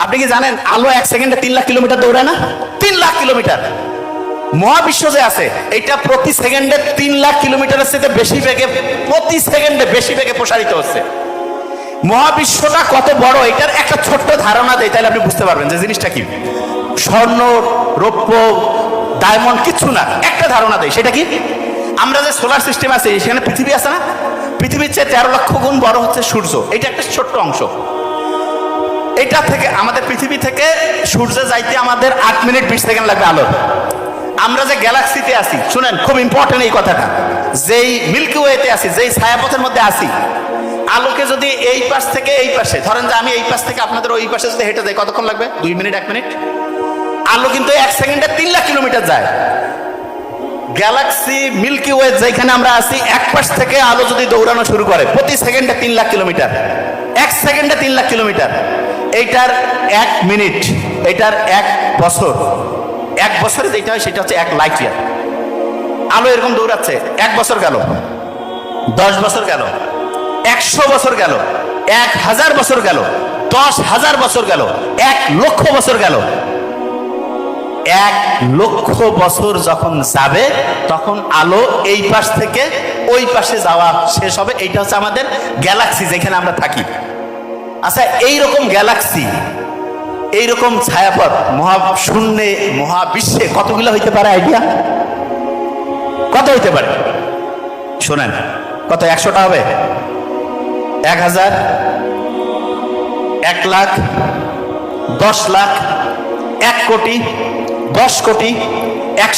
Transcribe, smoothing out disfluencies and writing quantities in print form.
আপনি কি জানেন আলো 1 সেকেন্ডে 3 লাখ কিলোমিটার দৌড়ায় না? 3 লাখ কিলোমিটার। মহাবিশ্ব যে আছে এটা প্রতি সেকেন্ডে 3 লাখ কিলোমিটারের চেয়ে বেশি বেগে, প্রতি সেকেন্ডে বেশি বেগে প্রসারিত হচ্ছে। মহাবিশ্বটা কত বড় এটার একটা ছোট্ট ধারণা দেয়, তাহলে আপনি বুঝতে পারবেন যে জিনিসটা কি। স্বর্ণ, রৌপ্য, ডায়মন্ড কিছু না, একটা ধারণা দেয়। সেটা কি? আমরা যে সোলার সিস্টেম আছে সেখানে পৃথিবী আছে না, পৃথিবীর চেয়ে 13 লক্ষ গুণ বড় হচ্ছে সূর্য। এটা একটা ছোট্ট অংশ। এটা থেকে আমাদের পৃথিবী থেকে সূর্যে যাইতে আমাদের 8 মিনিট 20 সেকেন্ড লাগবে আলো। আমরা যে গ্যালাক্সিতে আছি, শুনেন খুব ইম্পর্টেন্ট এই কথাটা, যেই মিল্কি ওয়েতে আছি, যেই ছায়াপথের মধ্যে আছি, আলোকে যদি এই পাশ থেকে এই পাশে, ধরেন যে আমি এই পাশ থেকে আপনাদের ওই পাশে যদি হেঁটে যাই, কতক্ষণ লাগবে? 2 মিনিট 1 মিনিট। আলো কিন্তু 1 সেকেন্ডে 3 লাখ কিলোমিটার যায়। গ্যালাক্সি মিল্কি ওয়ে যেখানে আমরা আছি, এক পাশ থেকে আলো যদি দৌড়ানো শুরু করে প্রতি সেকেন্ডে 3 লাখ কিলোমিটার, 1 সেকেন্ডে 3 লাখ কিলোমিটার। এইটার 1 মিনিট, এইটার 1 বছর, 1 বছরে যেটা হয় সেটা হচ্ছে 1 লাইট ইয়ার। আলো এরকম দৌড়াচ্ছে। 1 বছর গেল, 10 বছর গেল, 100 বছর গেল, 1000 বছর গেল, 10,000 বছর গেল, 1 লক্ষ বছর গেল। 1 লক্ষ বছর যখন যাবে তখন আলো এই পাশ থেকে ওই পাশে যাওয়া শেষ হবে। এইটা হচ্ছে আমাদের গ্যালাক্সি যেখানে আমরা থাকি। আচ্ছা, এইরকম গ্যালাক্সি, এইরকম ছায়াপথ মহাশূন্যে, মহাবিশ্বে কতগুলো হইতে পারে? আইডিয়া কত হইতে পারে? শোনেন, কত? 100টা হবে? 1000, 1 লাখ, 10 লাখ, 1 কোটি, 10 কোটি, 100